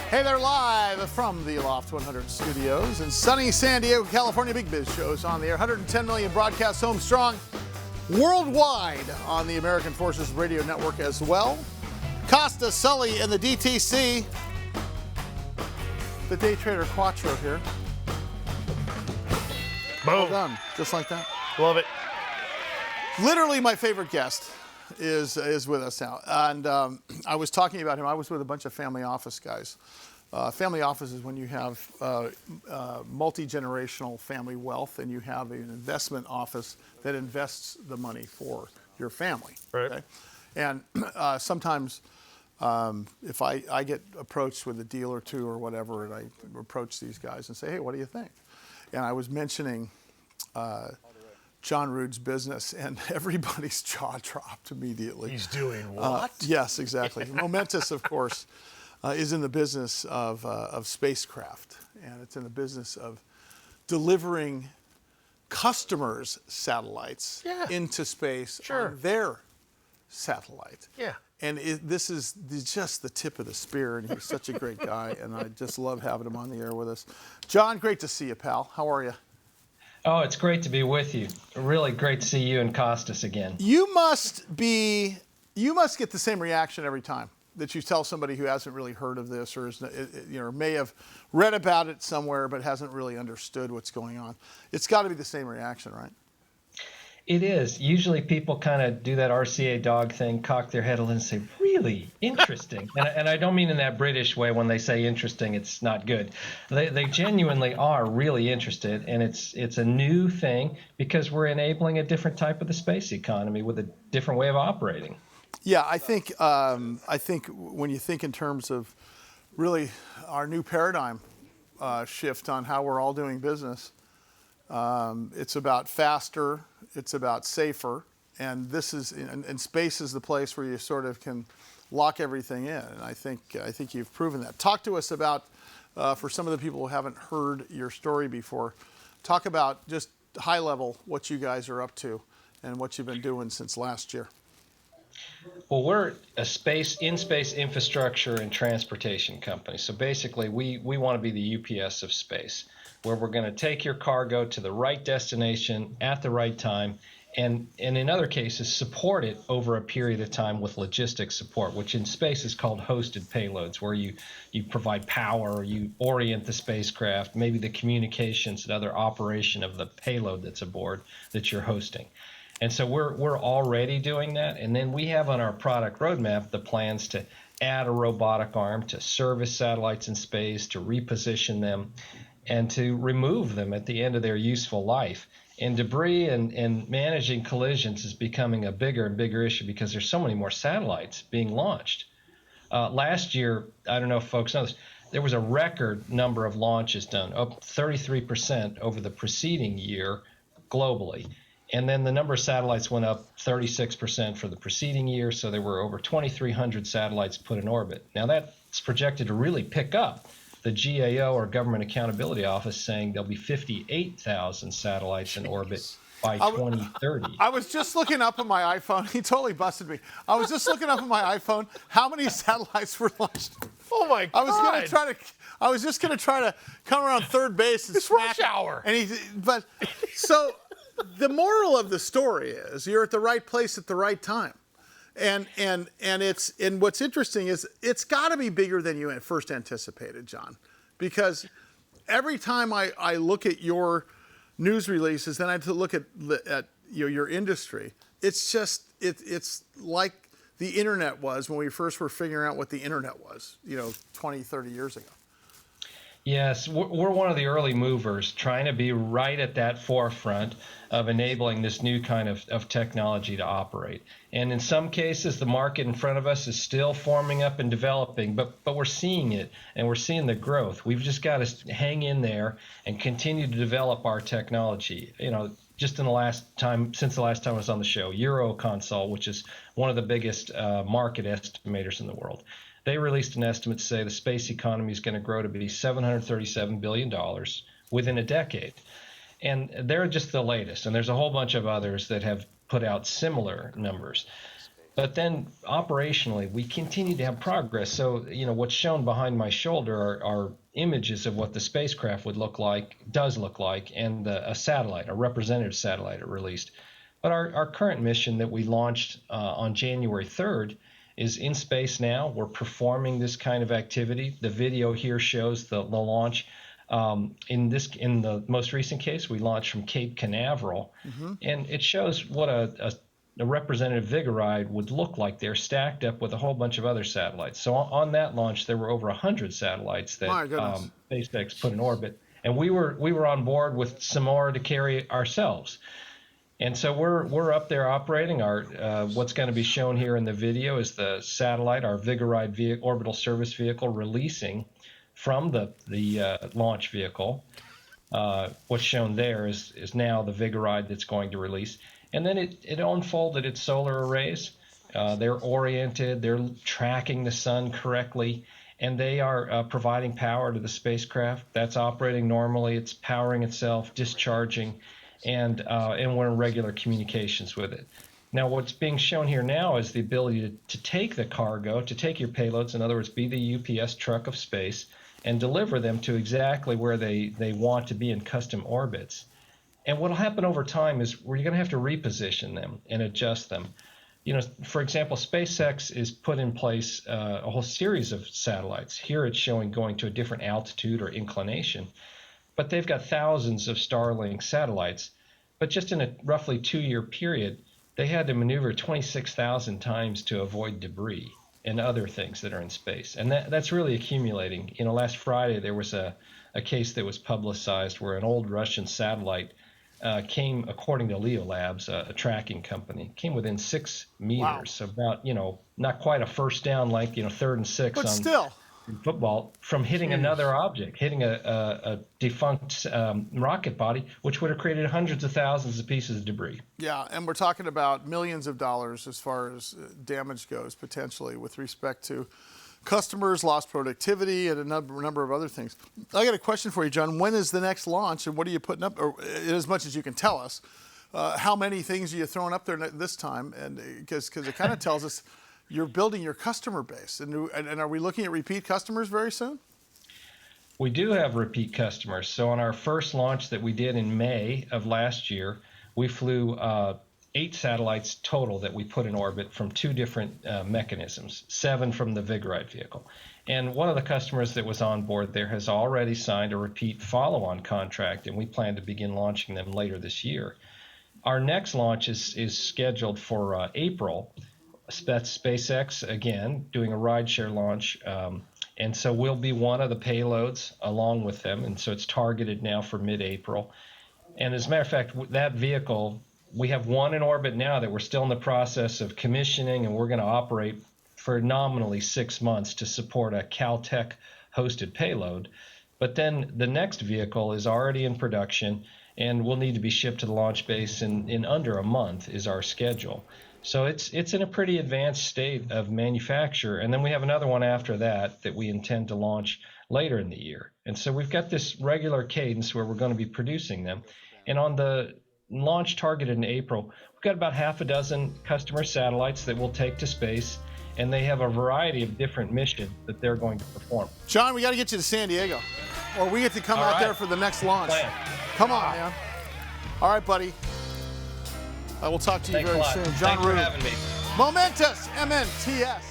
Hey there, live from the Loft 100 studios in sunny San Diego, California. Big Biz shows on the air. 110 million broadcasts home strong worldwide on the American Forces Radio Network as well. Costa, Sully, and the DTC. The day trader Quattro here. Boom. Well done, just like that. Love it. Literally my favorite guest is with us now. And I was talking about him. I was with a bunch of family office guys. Family office is when you have multi-generational family wealth and you have an investment office that invests the money for your family. Right. Okay? And sometimes if I get approached with a deal or two or whatever, and I approach these guys and say, hey, what do you think? And I was mentioning John Rood's business, and everybody's jaw dropped immediately. He's doing what? Yes, exactly. Momentus, of course, is in the business of spacecraft, and it's in the business of delivering customers' satellites into space on their satellite. Yeah. And this is just the tip of the spear, and he's such a great guy, and I just love having him on the air with us. John, great to see you, pal. How are you? Oh, it's great to be with you. Really great to see you and Costas again. You must get the same reaction every time that you tell somebody who hasn't really heard of this or is, may have read about it somewhere but hasn't really understood what's going on. It's got to be the same reaction, right? It is. Usually people kind of do that RCA dog thing, cock their head a little and say, really interesting. and I don't mean in that British way when they say interesting, it's not good. They genuinely are really interested, and it's a new thing because we're enabling a different type of the space economy with a different way of operating. Yeah, I think when you think in terms of really our new paradigm shift on how we're all doing business, it's about faster, it's about safer, and and space is the place where you sort of can lock everything in. And I think you've proven that. Talk to us about, for some of the people who haven't heard your story before, talk about just high level what you guys are up to and what you've been doing since last year. Well, we're a in-space infrastructure and transportation company. So basically, we want to be the UPS of space, where we're going to take your cargo to the right destination at the right time, and in other cases, support it over a period of time with logistics support, which in space is called hosted payloads, where you provide power, you orient the spacecraft, maybe the communications and other operation of the payload that's aboard that you're hosting. And so we're already doing that. And then we have on our product roadmap the plans to add a robotic arm to service satellites in space, to reposition them, and to remove them at the end of their useful life. And debris and managing collisions is becoming a bigger and bigger issue because there's so many more satellites being launched. Last year, I don't know if folks know this, there was a record number of launches done, up 33% over the preceding year globally. And then the number of satellites went up 36% for the preceding year, so there were over 2,300 satellites put in orbit. Now that's projected to really pick up. The GAO, or Government Accountability Office, saying there'll be 58,000 satellites in orbit by 2030. I was just looking up on my iPhone. He totally busted me. I was just looking up on my iPhone how many satellites were launched. Oh my God! I was just gonna try to come around third base and it's smack rush hour. So the moral of the story is you're at the right place at the right time. And what's interesting is it's got to be bigger than you at first anticipated, John, because every time I look at your news releases, then I have to look at your industry. It's just it's like the internet was when we first were figuring out what the internet was, 20, 30 years ago. Yes, we're one of the early movers trying to be right at that forefront of enabling this new kind of technology to operate. And in some cases, the market in front of us is still forming up and developing, but we're seeing it and we're seeing the growth. We've just got to hang in there and continue to develop our technology. Just since the last time I was on the show, Euroconsult, which is one of the biggest market estimators in the world, they released an estimate to say the space economy is going to grow to be $737 billion within a decade. And they're just the latest, and there's a whole bunch of others that have put out similar numbers. But then operationally, we continue to have progress. So, what's shown behind my shoulder are images of what the spacecraft does look like, and a satellite, a representative satellite it released. But our current mission that we launched on January 3rd is in space now. We're performing this kind of activity. The video here shows the launch. In the most recent case, we launched from Cape Canaveral, and it shows what a representative Vigoride would look like. They're stacked up with a whole bunch of other satellites. So on that launch, there were over 100 satellites that SpaceX put in orbit, and we were on board with some more to carry ourselves. And so we're up there operating. Our what's going to be shown here in the video is the satellite, our Vigoride orbital service vehicle, releasing from the launch vehicle. What's shown there is now the Vigoride that's going to release. And then it unfolded its solar arrays. They're oriented, they're tracking the sun correctly, and they are providing power to the spacecraft. That's operating normally. It's powering itself, discharging, and we're in regular communications with it. Now, what's being shown here now is the ability to take the cargo, to take your payloads, in other words, be the UPS truck of space, and deliver them to exactly where they want to be in custom orbits. And what will happen over time is we're going to have to reposition them and adjust them. For example, SpaceX is put in place a whole series of satellites. Here it's showing going to a different altitude or inclination. But they've got thousands of Starlink satellites. But just in a roughly 2-year period, they had to maneuver 26,000 times to avoid debris and other things that are in space. And that's really accumulating. Last Friday there was a case that was publicized where an old Russian satellite came, according to Leo Labs, a tracking company, came within 6 meters, about, not quite a first down like, 3rd and 6 but still, in football, from hitting another object, hitting a defunct rocket body, which would have created hundreds of thousands of pieces of debris. Yeah, and we're talking about millions of dollars as far as damage goes, potentially, with respect to customers, lost productivity, and a number of other things. I got a question for you, John. When is the next launch, and what are you putting up, or as much as you can tell us, how many things are you throwing up there this time? And because it kind of tells us you're building your customer base. And are we looking at repeat customers very soon? We do have repeat customers. So on our first launch that we did in May of last year, we flew 8 satellites total that we put in orbit from 2 different mechanisms, 7 from the Vigoride vehicle. And one of the customers that was on board there has already signed a repeat follow-on contract, and we plan to begin launching them later this year. Our next launch is scheduled for April. That's SpaceX, again, doing a rideshare launch. And so we'll be one of the payloads along with them, and so it's targeted now for mid-April. And as a matter of fact, that vehicle, we have one in orbit now that we're still in the process of commissioning, and we're going to operate for nominally 6 months to support a Caltech hosted payload. But then the next vehicle is already in production and will need to be shipped to the launch base in under a month is our schedule. So it's in a pretty advanced state of manufacture. And then we have another one after that we intend to launch later in the year. And so we've got this regular cadence where we're going to be producing them. And on the launch targeted in April, we've got about half a dozen customer satellites that we'll take to space, and they have a variety of different missions that they're going to perform. John, we got to get you to San Diego, or we get to come out there for the next launch. Come on, man. All right, buddy. I will talk to you very soon. John Thanks Rood. for having me. Momentus, MNTS.